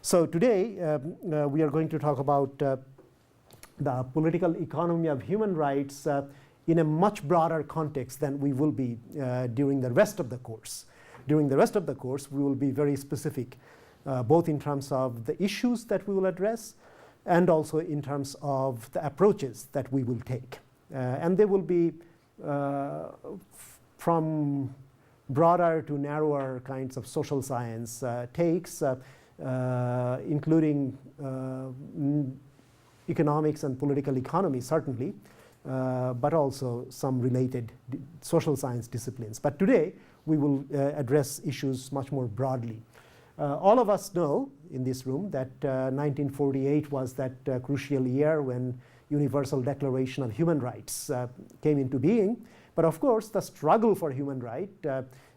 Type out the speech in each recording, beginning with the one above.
So today we are going to talk about the political economy of human rights in a much broader context than we will be during the rest of the course. During the rest of the course, we will be very specific, both in terms of the issues that we will address and also in terms of the approaches that we will take. And they will be from broader to narrower kinds of social science takes, including economics and political economy, certainly, but also some related social science disciplines. But today, we will address issues much more broadly. All of us know in this room that 1948 was that crucial year when Universal Declaration of Human Rights came into being. But of course, the struggle for human rights,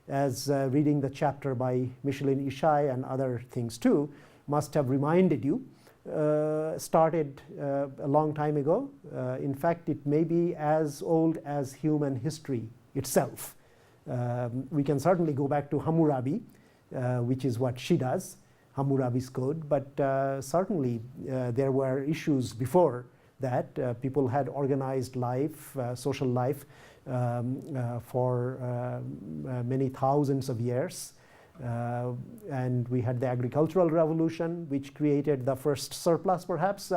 as reading the chapter by Micheline Ishai and other things too, must have reminded you, started a long time ago. In fact, it may be as old as human history itself. We can certainly go back to Hammurabi, which is what she does, Hammurabi's code, but certainly there were issues before that. People had organized life, social life, for many thousands of years. And we had the agricultural revolution, which created the first surplus, perhaps,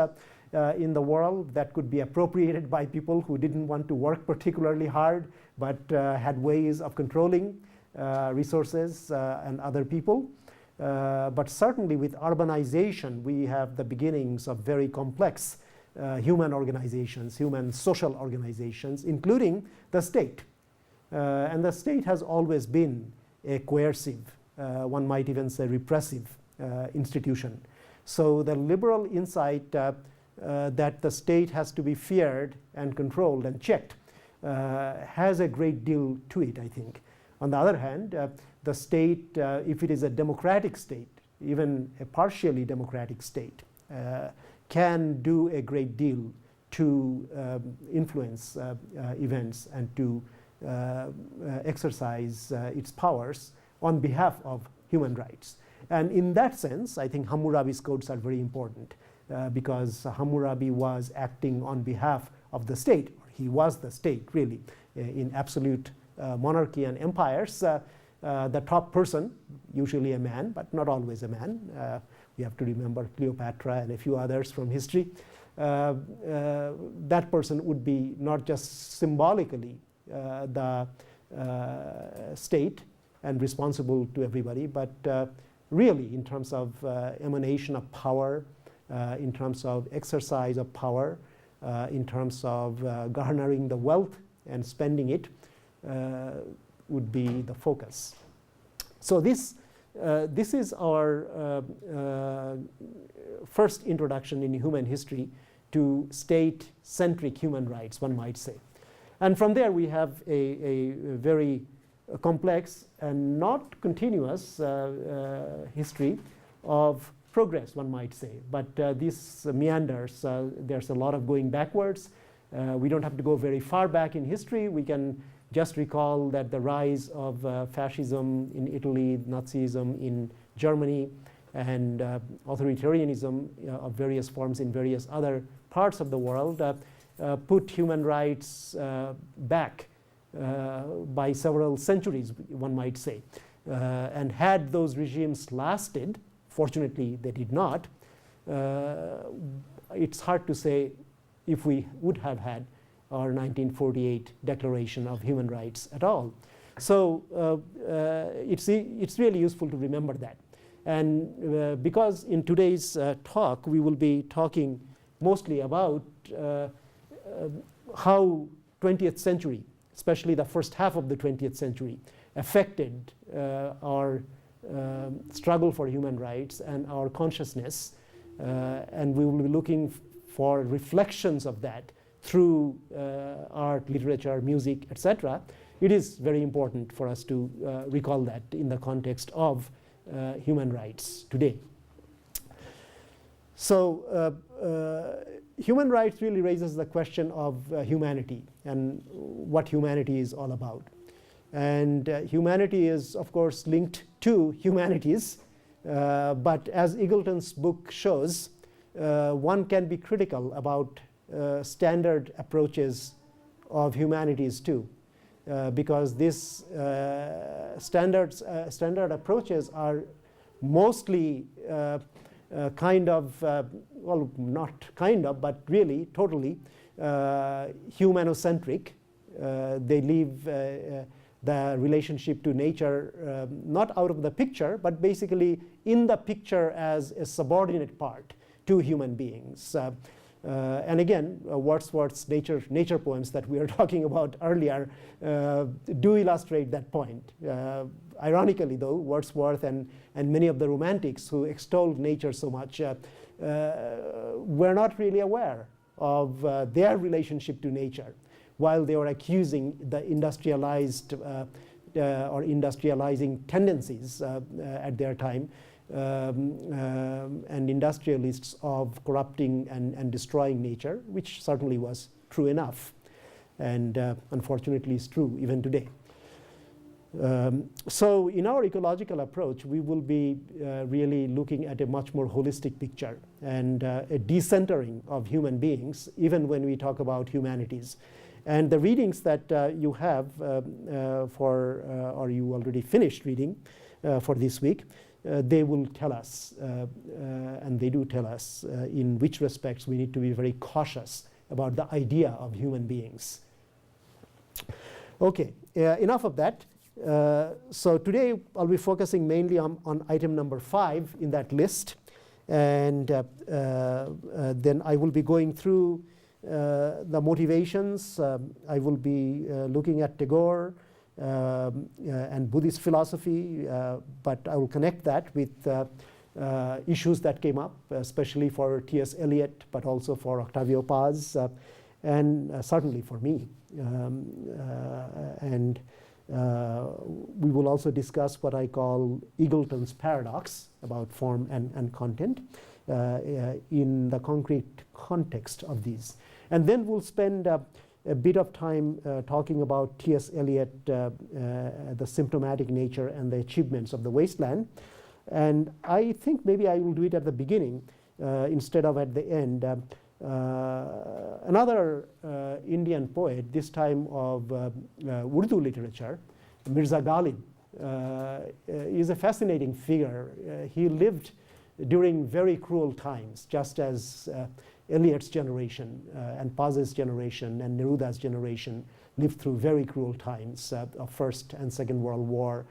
in the world that could be appropriated by people who didn't want to work particularly hard, but had ways of controlling resources and other people. But certainly with urbanization, we have the beginnings of very complex human organizations, human social organizations, including the state. And the state has always been a coercive, one might even say repressive institution. So the liberal insight that the state has to be feared and controlled and checked has a great deal to it, I think. On the other hand, the state, if it is a democratic state, even a partially democratic state, can do a great deal to influence events and to exercise its powers on behalf of human rights. And in that sense, I think Hammurabi's codes are very important because Hammurabi was acting on behalf of the state. He was the state, really. In absolute monarchy and empires, the top person, usually a man, but not always a man. We have to remember Cleopatra and a few others from history. That person would be not just symbolically the state and responsible to everybody, but really in terms of emanation of power, in terms of exercise of power, in terms of garnering the wealth and spending it, would be the focus. So this is our first introduction in human history to state-centric human rights, one might say. And from there we have a very complex and not continuous history of progress, one might say. But these meanders, there's a lot of going backwards. We don't have to go very far back in history. We can just recall that the rise of fascism in Italy, Nazism in Germany, and authoritarianism of various forms in various other parts of the world put human rights back by several centuries, one might say. And had those regimes lasted, fortunately they did not, it's hard to say if we would have had our 1948 Declaration of Human Rights at all. So it's really useful to remember that. And because in today's talk we will be talking mostly about how 20th century, especially the first half of the 20th century, affected our struggle for human rights and our consciousness. And we will be looking for reflections of that through art, literature, music, etc. It is very important for us to recall that in the context of human rights today. So human rights really raises the question of humanity and what humanity is all about. And humanity is, of course, linked to humanities, But as Eagleton's book shows, one can be critical about standard approaches of humanities too, because these standard approaches are mostly kind of, well, not kind of, but really totally humanocentric. They leave the relationship to nature not out of the picture, but basically in the picture as a subordinate part to human beings. And again, Wordsworth's nature poems that we were talking about earlier do illustrate that point. Ironically, though, Wordsworth and many of the romantics who extolled nature so much were not really aware of their relationship to nature, while they were accusing the industrialized or industrializing tendencies at their time and industrialists of corrupting and destroying nature, which certainly was true enough, and unfortunately is true even today. So in our ecological approach, we will be really looking at a much more holistic picture and a decentering of human beings, even when we talk about humanities. And the readings that you have or you already finished reading for this week, they will tell us, and they do tell us, in which respects we need to be very cautious about the idea of human beings. Okay, enough of that. So today I'll be focusing mainly on item number 5 in that list, and then I will be going through the motivations. I will be looking at Tagore and Buddhist philosophy, but I will connect that with issues that came up, especially for T.S. Eliot, but also for Octavio Paz, and certainly for me. And we will also discuss what I call Eagleton's paradox about form and content in the concrete context of these. And then we'll spend a bit of time talking about T.S. Eliot, the symptomatic nature and the achievements of the wasteland. And I think maybe I will do it at the beginning instead of at the end. Another Indian poet, this time of Urdu literature, Mirza Ghalib, is a fascinating figure. He lived during very cruel times, just as Eliot's generation and Paz's generation and Neruda's generation lived through very cruel times of First and Second World War,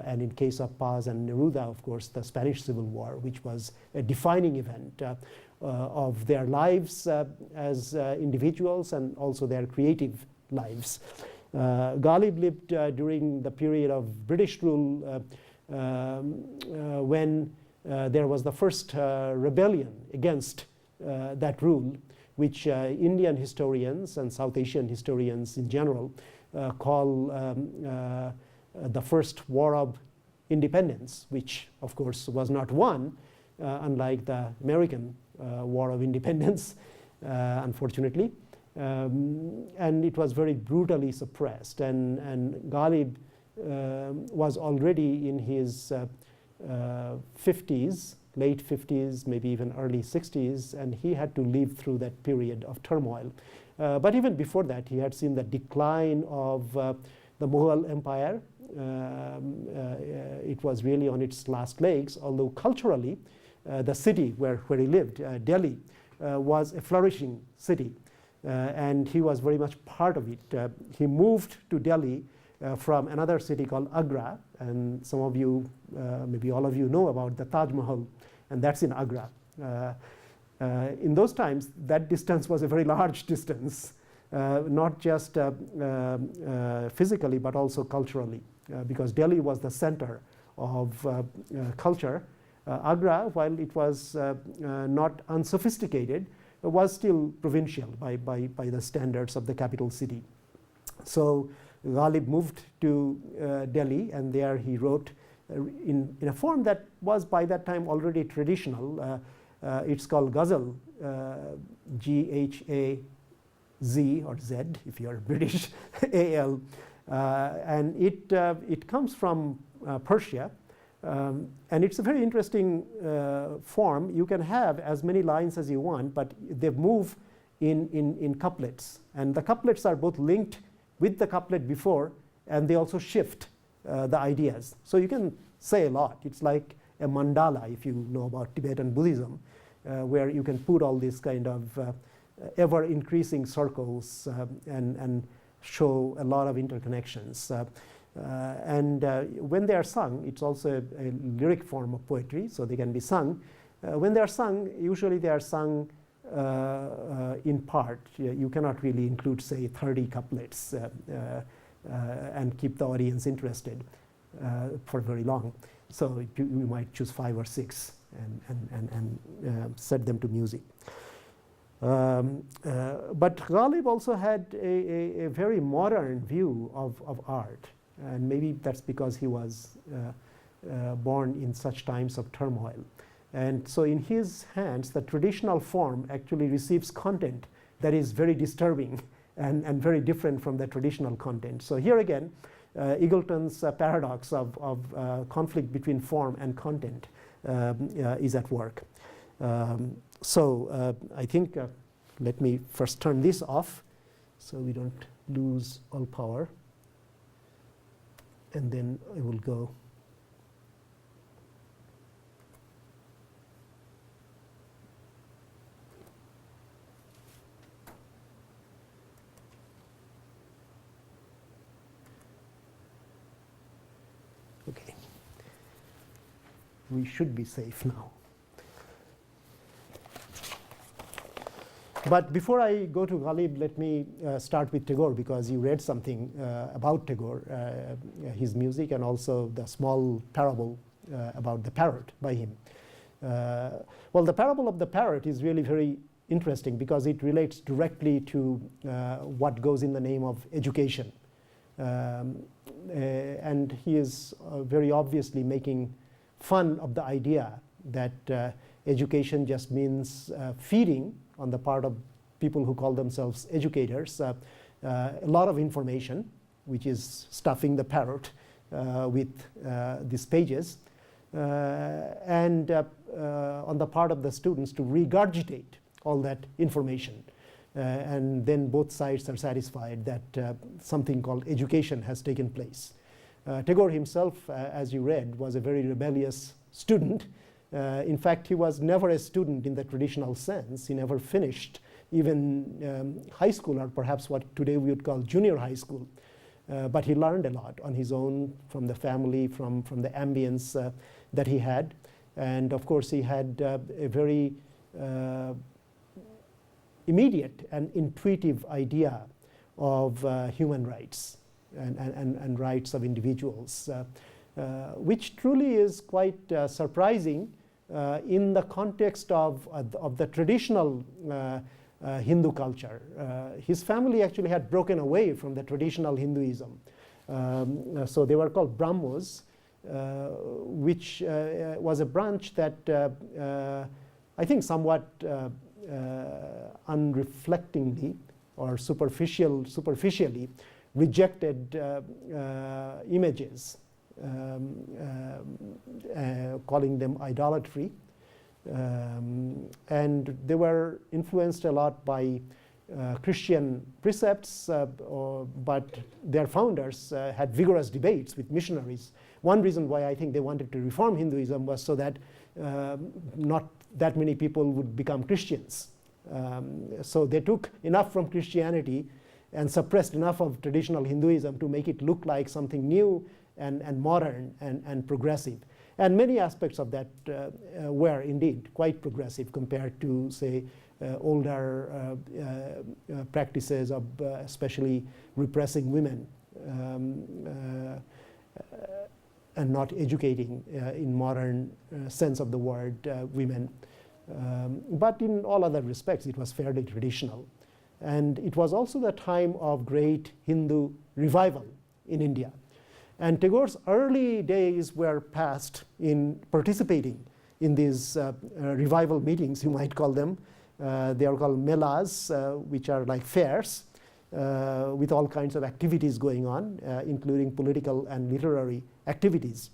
and in case of Paz and Neruda, of course, the Spanish Civil War, which was a defining event of their lives as individuals and also their creative lives. Ghalib lived during the period of British rule when there was the first rebellion against that rule, which Indian historians and South Asian historians in general call the First War of Independence, which of course was not won, unlike the American War of Independence, unfortunately. And it was very brutally suppressed. And Ghalib was already in his 50s, late 50s, maybe even early 60s, and he had to live through that period of turmoil. But even before that, he had seen the decline of the Mughal Empire. It was really on its last legs, although culturally, the city where he lived, Delhi, was a flourishing city. And he was very much part of it. He moved to Delhi from another city called Agra, and some of you, maybe all of you know about the Taj Mahal, and that's in Agra. In those times, that distance was a very large distance, not just physically, but also culturally, because Delhi was the center of culture. Agra, while it was not unsophisticated, was still provincial by the standards of the capital city. So Ghalib moved to Delhi, and there he wrote in a form that was by that time already traditional. It's called Ghazal, G-H-A-Z or Z if you're British, A-L. And it comes from Persia, And it's a very interesting form. You can have as many lines as you want, but they move in couplets. And the couplets are both linked with the couplet before, and they also shift the ideas. So you can say a lot. It's like a mandala, if you know about Tibetan Buddhism, where you can put all these kind of ever-increasing circles and show a lot of interconnections. And when they are sung, it's also a lyric form of poetry, so they can be sung. When they are sung, usually they are sung in part. You cannot really include, say, 30 couplets and keep the audience interested for very long. So you might choose 5 or 6 and set them to music. But Ghalib also had a very modern view of art. And maybe that's because he was born in such times of turmoil. And so in his hands, the traditional form actually receives content that is very disturbing and very different from the traditional content. So here again, Eagleton's paradox of conflict between form and content is at work. So I think, let me first turn this off so we don't lose all power. And then I will go. Okay. We should be safe now. But before I go to Ghalib, let me start with Tagore, because you read something about Tagore, his music, and also the small parable about the parrot by him. Well, the parable of the parrot is really very interesting because it relates directly to what goes in the name of education. And he is very obviously making fun of the idea that education just means feeding on the part of people who call themselves educators, a lot of information, which is stuffing the parrot with these pages, and on the part of the students to regurgitate all that information. And then both sides are satisfied that something called education has taken place. Tagore himself, as you read, was a very rebellious student. In fact, he was never a student in the traditional sense. He never finished even high school, or perhaps what today we would call junior high school. But he learned a lot on his own from the family, from the ambience that he had. And of course, he had a very immediate and intuitive idea of human rights and rights of individuals, which truly is quite surprising in the context of the traditional Hindu culture. His family actually had broken away from the traditional Hinduism. So they were called Brahmos, which was a branch that I think somewhat unreflectingly or superficially rejected images, calling them idolatry. And they were influenced a lot by Christian precepts, but their founders had vigorous debates with missionaries. One reason why I think they wanted to reform Hinduism was so that not that many people would become Christians. So they took enough from Christianity and suppressed enough of traditional Hinduism to make it look like something new and modern and progressive. And many aspects of that were indeed quite progressive compared to, say, older practices of especially repressing women and not educating in modern sense of the word women. But in all other respects, it was fairly traditional. And it was also the time of great Hindu revival in India. And Tagore's early days were passed in participating in these revival meetings, you might call them. They are called melas, which are like fairs, with all kinds of activities going on, including political and literary activities.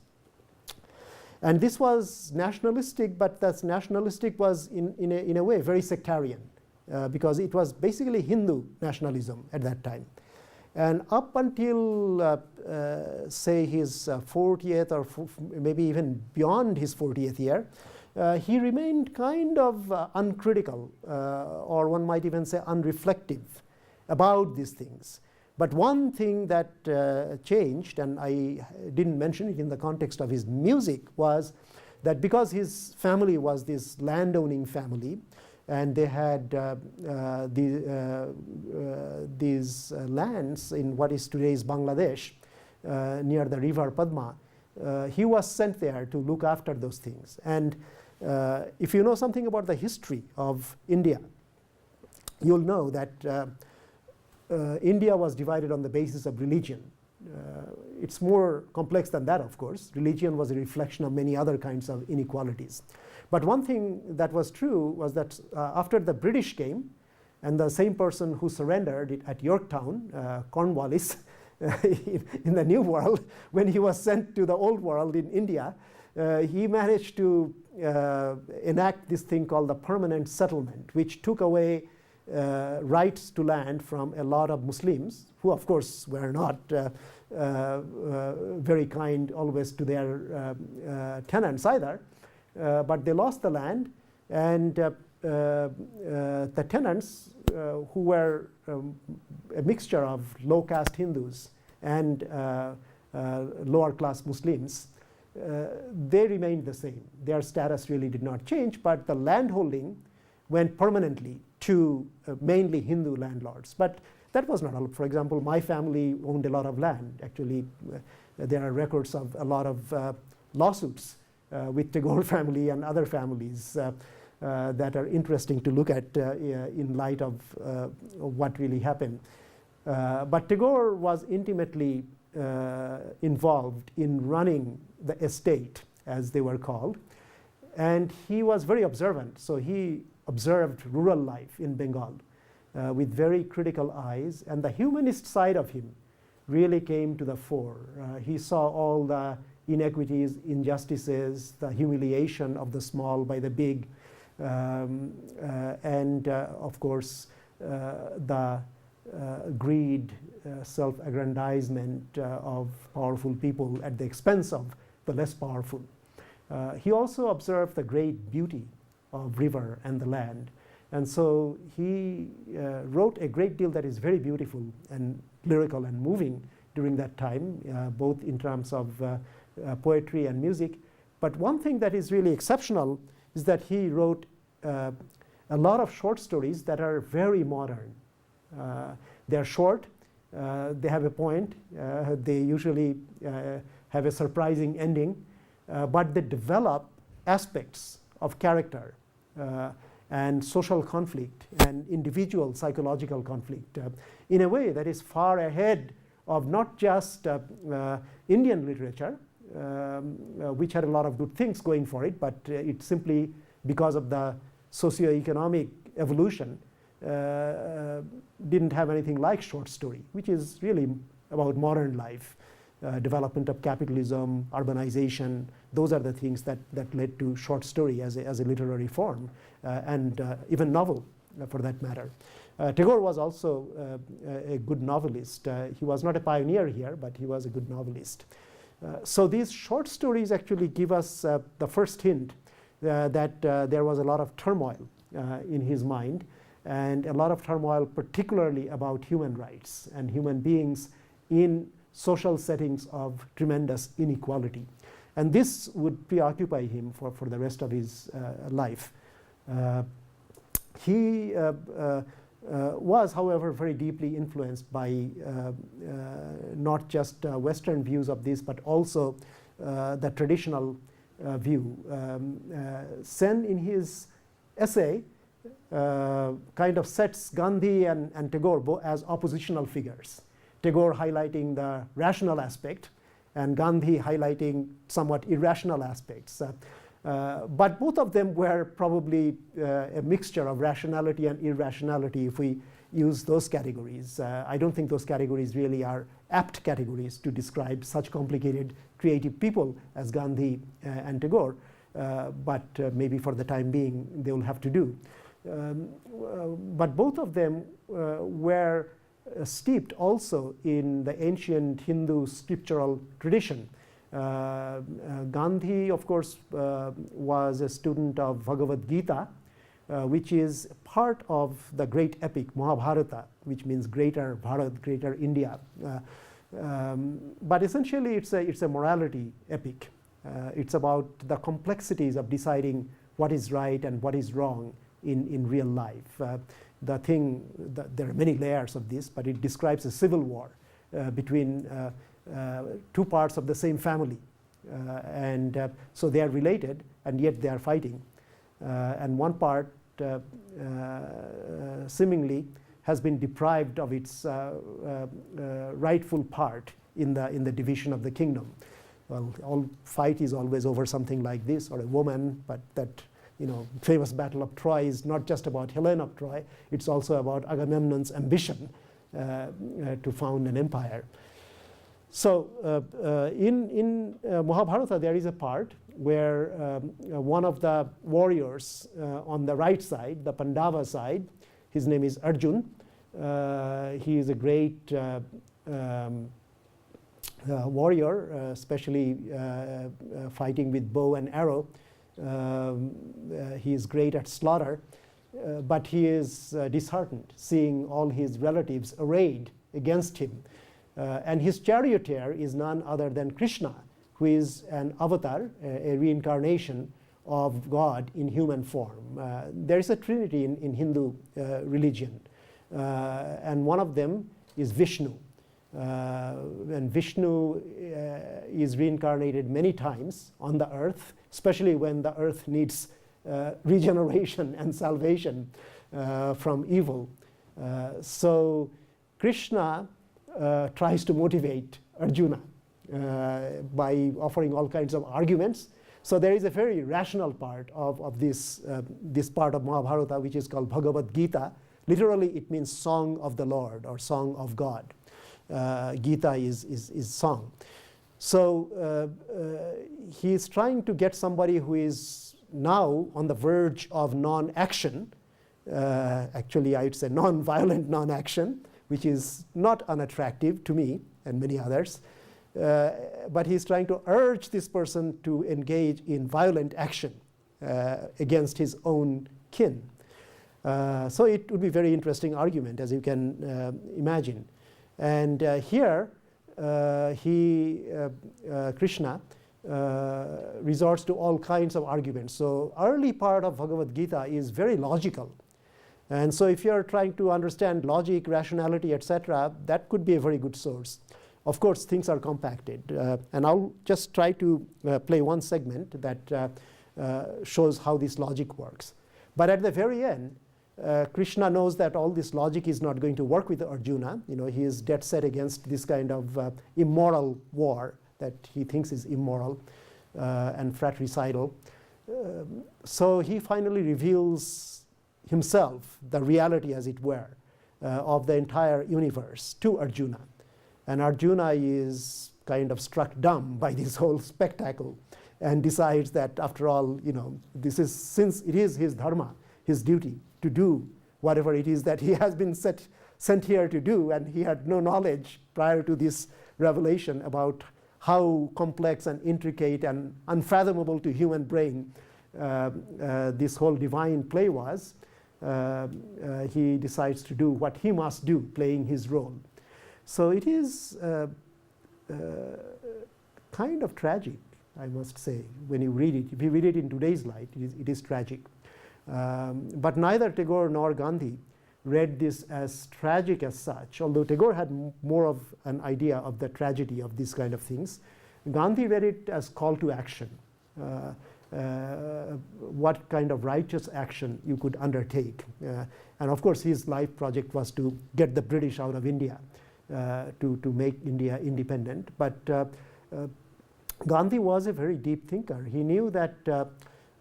And this was nationalistic, but that nationalistic was in a way very sectarian, because it was basically Hindu nationalism at that time. And up until, say, his 40th or maybe even beyond his 40th year, he remained kind of uncritical, or one might even say unreflective about these things. But one thing that changed, and I didn't mention it in the context of his music, was that because his family was this landowning family, and they had these lands in what is today's Bangladesh, near the river Padma, he was sent there to look after those things. And if you know something about the history of India, you'll know that India was divided on the basis of religion. It's more complex than that, of course. Religion was a reflection of many other kinds of inequalities. But one thing that was true was that after the British came, and the same person who surrendered at Yorktown, Cornwallis, in the New World, when he was sent to the Old World in India, he managed to enact this thing called the permanent settlement, which took away rights to land from a lot of Muslims, who of course were not very kind always to their tenants either, but they lost the land, and the tenants, who were a mixture of low caste Hindus and lower class Muslims, they remained the same. Their status really did not change, but the landholding went permanently to mainly Hindu landlords. But that was not all. For example, my family owned a lot of land. Actually, there are records of a lot of lawsuits with Tagore family and other families that are interesting to look at in light of what really happened. But Tagore was intimately involved in running the estate, as they were called, and he was very observant. So he observed rural life in Bengal with very critical eyes, and the humanist side of him really came to the fore. He saw all the inequities, injustices, the humiliation of the small by the big, and of course the greed, self-aggrandizement of powerful people at the expense of the less powerful. He also observed the great beauty of river and the land, and so he wrote a great deal that is very beautiful and lyrical and moving during that time, both in terms of poetry and music. But one thing that is really exceptional is that he wrote a lot of short stories that are very modern. They're short, they have a point, they usually have a surprising ending, but they develop aspects of character and social conflict and individual psychological conflict in a way that is far ahead of not just Indian literature, which had a lot of good things going for it, but it simply, because of the socio-economic evolution, didn't have anything like short story, which is really about modern life, development of capitalism, urbanization. Those are the things that led to short story as a literary form, and even novel for that matter. Tagore was also a good novelist. He was not a pioneer here, but he was a good novelist. So these short stories actually give us the first hint that there was a lot of turmoil in his mind, and a lot of turmoil particularly about human rights and human beings in social settings of tremendous inequality. And this would preoccupy him for the rest of his life. He was, however, very deeply influenced by not just Western views of this, but also the traditional view. Sen, in his essay, kind of sets Gandhi and Tagore as oppositional figures. Tagore highlighting the rational aspect, and Gandhi highlighting somewhat irrational aspects. But both of them were probably a mixture of rationality and irrationality, if we use those categories. I don't think those categories really are apt categories to describe such complicated creative people as Gandhi and Tagore, but maybe for the time being they will have to do. But both of them were steeped also in the ancient Hindu scriptural tradition. Gandhi, of course, was a student of Bhagavad Gita, which is part of the great epic Mahabharata, which means greater Bharat, greater India. But essentially it's a morality epic. It's about the complexities of deciding what is right and what is wrong in real life. There are many layers of this, but it describes a civil war between two parts of the same family. So they are related, and yet they are fighting. And one part seemingly has been deprived of its rightful part in the division of the kingdom. Well, all fight is always over something like this, or a woman, but that famous Battle of Troy is not just about Helen of Troy, it's also about Agamemnon's ambition to found an empire. So in Mahabharata there is a part where one of the warriors on the right side, the Pandava side, his name is Arjuna. He is a great warrior, especially fighting with bow and arrow. He is great at slaughter, but he is disheartened seeing all his relatives arrayed against him. And his charioteer is none other than Krishna, who is an avatar, a reincarnation of God in human form. There is a trinity in Hindu religion, and one of them is Vishnu. And Vishnu is reincarnated many times on the earth, especially when the earth needs regeneration and salvation from evil. So Krishna tries to motivate Arjuna by offering all kinds of arguments. So there is a very rational part of this part of Mahabharata, which is called Bhagavad Gita. Literally it means song of the Lord or song of God. Gita is song. So he is trying to get somebody who is now on the verge of non-action. Actually I would say non-violent non-action, which is not unattractive to me and many others. But he's trying to urge this person to engage in violent action against his own kin. So it would be a very interesting argument, as you can imagine. And here Krishna resorts to all kinds of arguments. So early part of Bhagavad Gita is very logical. And so if you're trying to understand logic, rationality, etc., that could be a very good source. Of course, things are compacted. And I'll just try to play one segment that shows how this logic works. But at the very end, Krishna knows that all this logic is not going to work with Arjuna. He is dead set against this kind of immoral war that he thinks is immoral and fratricidal. So he finally reveals himself, the reality as it were, of the entire universe to Arjuna. And Arjuna is kind of struck dumb by this whole spectacle and decides that after all, this is, since it is his dharma, his duty to do whatever it is that he has been sent here to do, and he had no knowledge prior to this revelation about how complex and intricate and unfathomable to human brain this whole divine play was. He decides to do what he must do, playing his role. So it is kind of tragic, I must say, when you read it. If you read it in today's light, it is tragic. But neither Tagore nor Gandhi read this as tragic as such, although Tagore had more of an idea of the tragedy of these kind of things. Gandhi read it as call to action. What kind of righteous action you could undertake. And of course his life project was to get the British out of India, to make India independent. But Gandhi was a very deep thinker. He knew that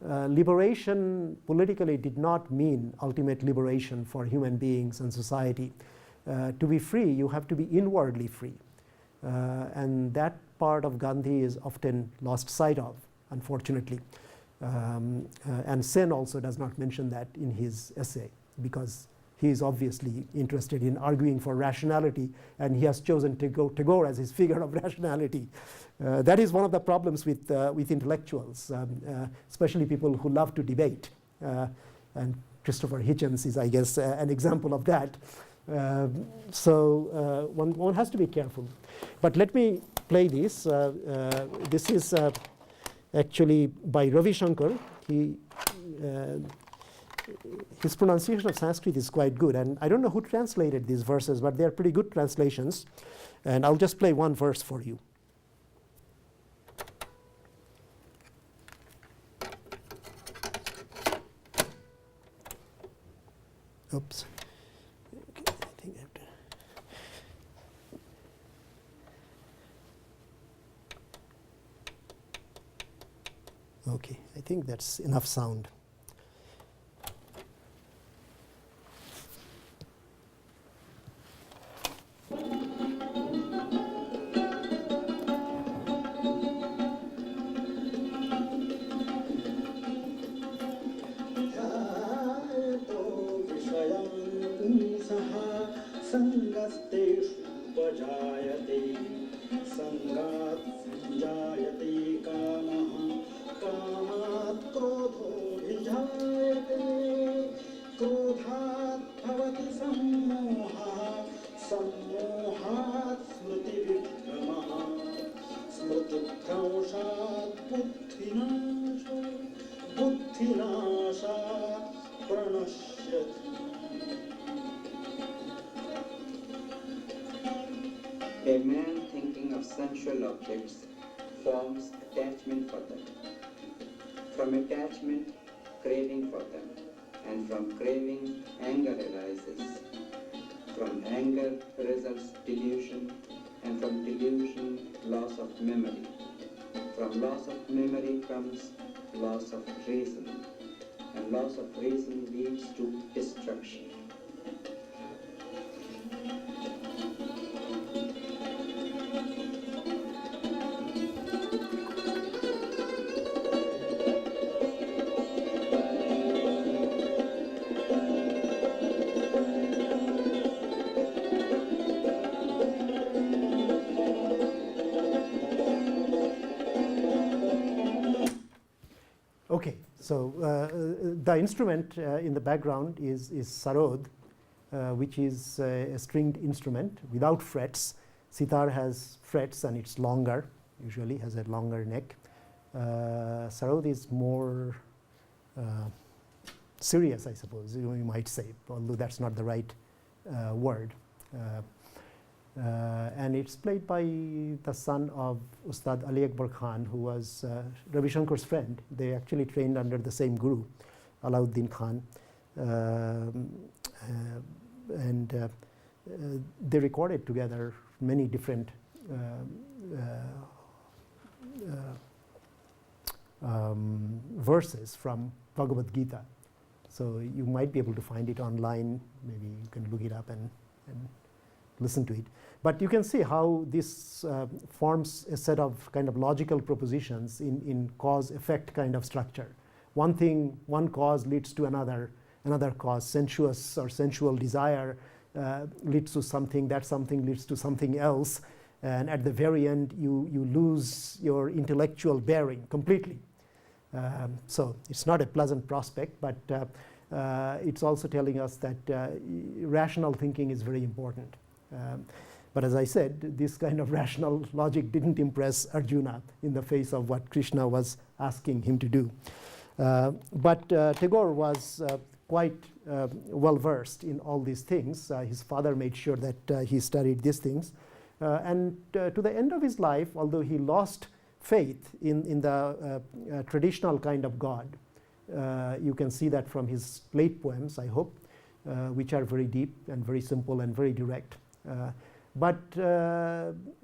liberation politically did not mean ultimate liberation for human beings and society. To be free, you have to be inwardly free. And that part of Gandhi is often lost sight of, unfortunately. And Sen also does not mention that in his essay, because he is obviously interested in arguing for rationality, and he has chosen Tagore as his figure of rationality. That is one of the problems with intellectuals, especially people who love to debate. And Christopher Hitchens is, I guess, an example of that. So one has to be careful. But let me play this. This is actually by Ravi Shankar. His pronunciation of Sanskrit is quite good, and I don't know who translated these verses, but they are pretty good translations. And I'll just play one verse for you. Oops. Okay, I think I have to. Okay, I think that's enough sound. A man thinking of sensual objects forms attachment for them. From attachment, craving for them, and from craving, anger arises. From anger results delusion, and from delusion, loss of memory. From loss of memory comes loss of reason, and loss of reason leads to destruction. Okay, so the instrument in the background is sarod, which is a stringed instrument without frets. Sitar has frets and it's longer, usually has a longer neck. Sarod is more serious, I suppose, you might say, although that's not the right word. And it's played by the son of Ustad Ali Akbar Khan, who was Ravi Shankar's friend. They actually trained under the same guru, Alauddin Khan. And they recorded together many different verses from Bhagavad Gita. So you might be able to find it online. Maybe you can look it up and listen to it. But you can see how this forms a set of kind of logical propositions in cause-effect kind of structure. One thing, one cause leads to another cause. Sensuous or sensual desire leads to something, that something leads to something else. And at the very end, you lose your intellectual bearing completely. So it's not a pleasant prospect, but it's also telling us that rational thinking is very important. But as I said, this kind of rational logic didn't impress Arjuna in the face of what Krishna was asking him to do. But Tagore was quite well versed in all these things. His father made sure that he studied these things. And to the end of his life, although he lost faith in the traditional kind of God, you can see that from his late poems, I hope, which are very deep and very simple and very direct. But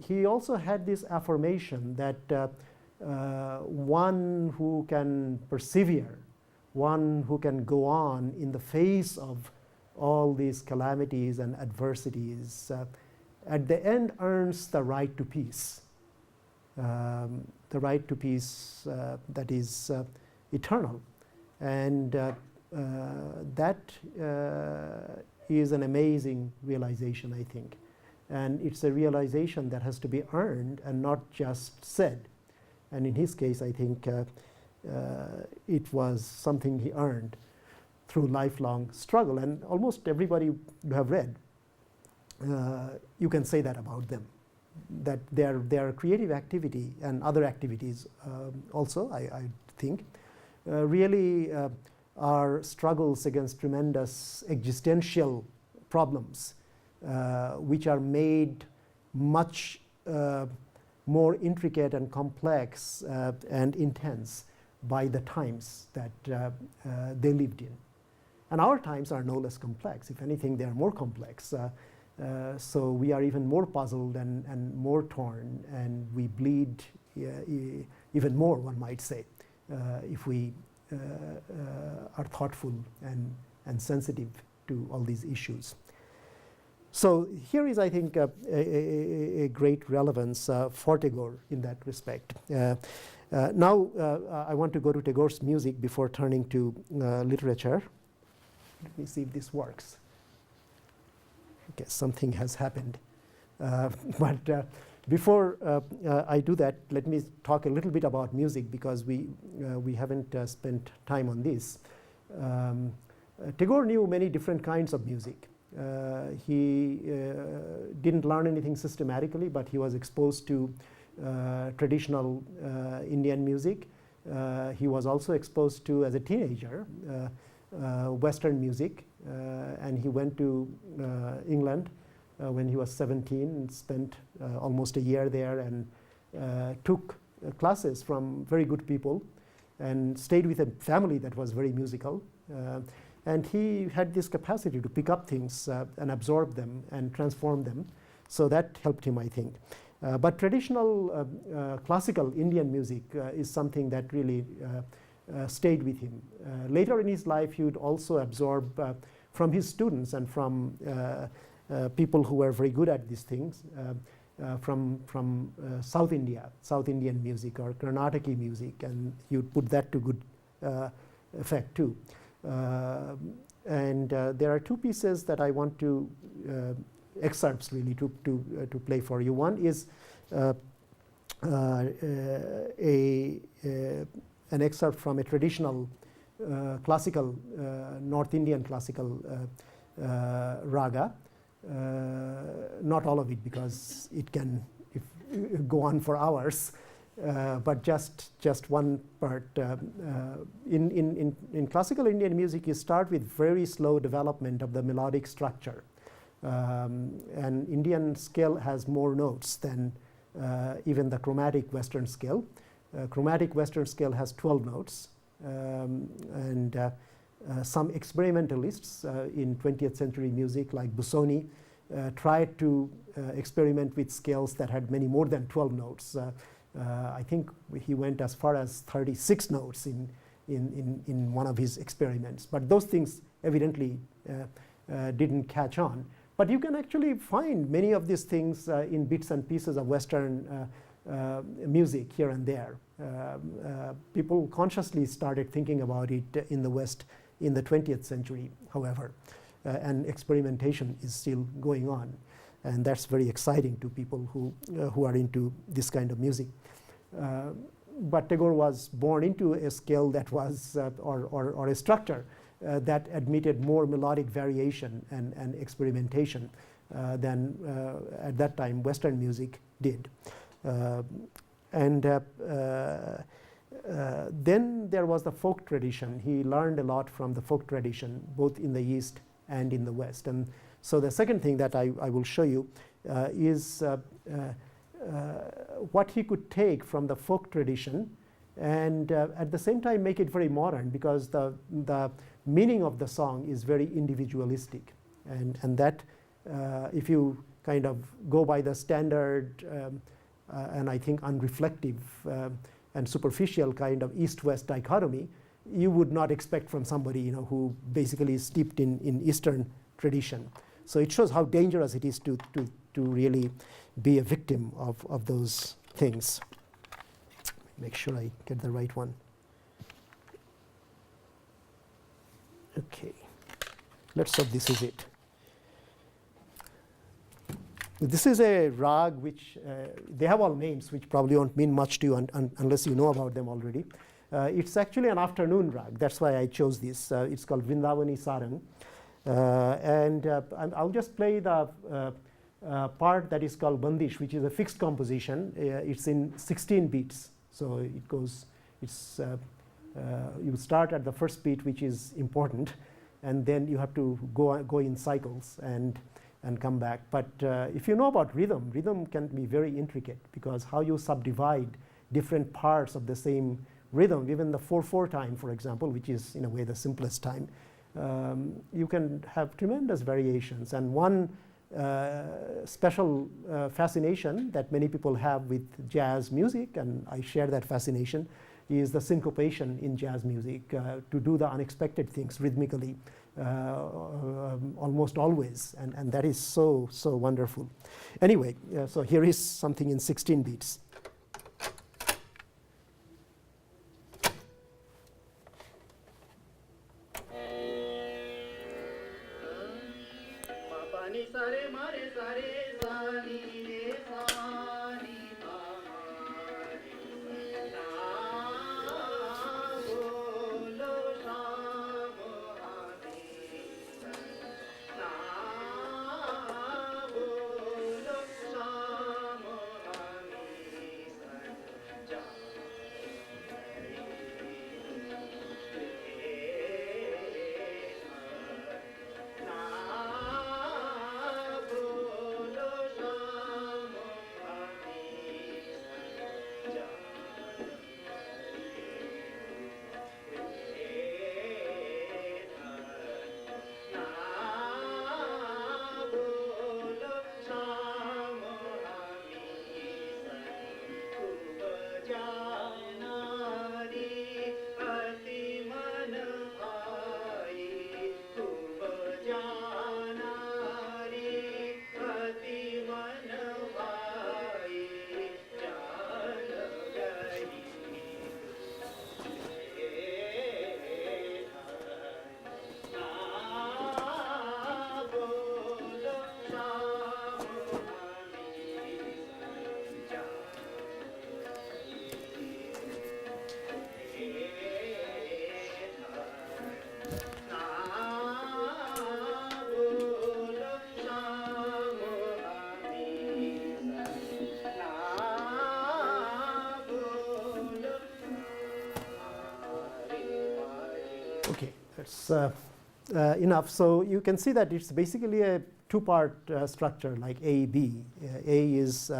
he also had this affirmation that one who can persevere, one who can go on in the face of all these calamities and adversities, at the end earns the right to peace. The right to peace that is eternal. And that is an amazing realization, I think. And it's a realization that has to be earned and not just said. And in his case, I think it was something he earned through lifelong struggle. And almost everybody you have read, you can say that about them, that their creative activity and other activities also, I think, really are struggles against tremendous existential problems, which are made much more intricate and complex and intense by the times that they lived in. And our times are no less complex. If anything, they are more complex. So we are even more puzzled and more torn, and we bleed even more, one might say, if we are thoughtful and sensitive to all these issues. So here is, I think, a great relevance for Tagore in that respect. Now I want to go to Tagore's music before turning to literature. Let me see if this works. Okay, something has happened. But before I do that, let me talk a little bit about music, because we haven't spent time on this. Tagore knew many different kinds of music. He didn't learn anything systematically, but he was exposed to traditional Indian music. He was also exposed to, as a teenager, Western music, and he went to England when he was 17 and spent almost a year there, and took classes from very good people and stayed with a family that was very musical. And he had this capacity to pick up things and absorb them and transform them. So that helped him, I think. But traditional classical Indian music is something that really stayed with him. Later in his life, he would also absorb from his students and from people who were very good at these things, from South Indian music or Carnatic music, and he would put that to good effect too. And there are two pieces that I want to excerpts really to play for you. One is an excerpt from a traditional classical North Indian classical raga. Not all of it, because it can go on for hours. But just one part. In classical Indian music, you start with very slow development of the melodic structure. And Indian scale has more notes than even the chromatic Western scale. Chromatic Western scale has 12 notes. And some experimentalists in 20th century music, like Busoni, tried to experiment with scales that had many more than 12 notes. I think he went as far as 36 notes in one of his experiments. But those things evidently didn't catch on. But you can actually find many of these things in bits and pieces of Western music here and there. People consciously started thinking about it in the West in the 20th century, however. And experimentation is still going on. And that's very exciting to people who are into this kind of music. But Tagore was born into a scale that was, or a structure that admitted more melodic variation and experimentation than at that time Western music did. Then there was the folk tradition. He learned a lot from the folk tradition, both in the East and in the West. And so the second thing that I will show you is what he could take from the folk tradition and at the same time make it very modern, because the meaning of the song is very individualistic. And that if you kind of go by the standard and I think unreflective and superficial kind of East-West dichotomy you would not expect from somebody who basically is steeped in Eastern tradition. So it shows how dangerous it is to really be a victim of those things. Make sure I get the right one. Okay, let's hope this is it. This is a rag which they have all names which probably won't mean much to you unless you know about them already. It's actually an afternoon rag. That's why I chose this. It's called Vrindavani Sarang. And I'll just play the part that is called Bandish, which is a fixed composition. It's in 16 beats. So it goes, you start at the first beat, which is important, and then you have to go in cycles and come back. But if you know about rhythm, rhythm can be very intricate, because how you subdivide different parts of the same rhythm, even the 4/4 time, for example, which is in a way the simplest time, you can have tremendous variations. And one special fascination that many people have with jazz music, and I share that fascination, is the syncopation in jazz music, to do the unexpected things rhythmically almost always, and that is so wonderful. Anyway, so here is something in 16 beats. Okay, that's enough. So you can see that it's basically a two-part structure, like A, B. A is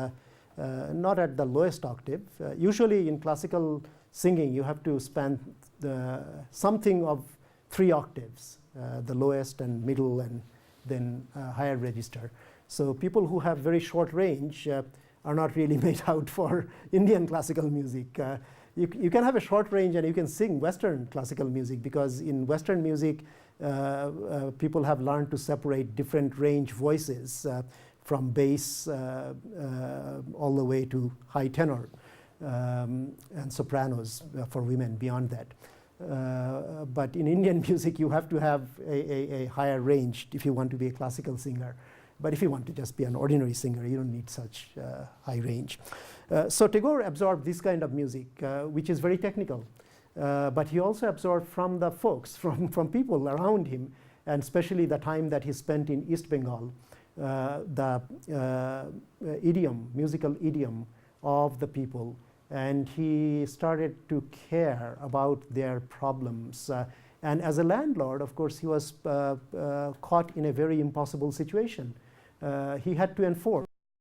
not at the lowest octave. Usually in classical singing, you have to span something of 3 octaves, the lowest and middle and then higher register. So people who have very short range are not really made out for Indian classical music. You can have a short range and you can sing Western classical music, because in Western music, people have learned to separate different range voices from bass all the way to high tenor, and sopranos for women beyond that. But in Indian music, you have to have a higher range if you want to be a classical singer. But if you want to just be an ordinary singer, you don't need such high range. So Tagore absorbed this kind of music, which is very technical. But he also absorbed from the folks, from people around him, and especially the time that he spent in East Bengal, the idiom, musical idiom of the people. And he started to care about their problems. And as a landlord, of course, he was caught in a very impossible situation. He had to enforce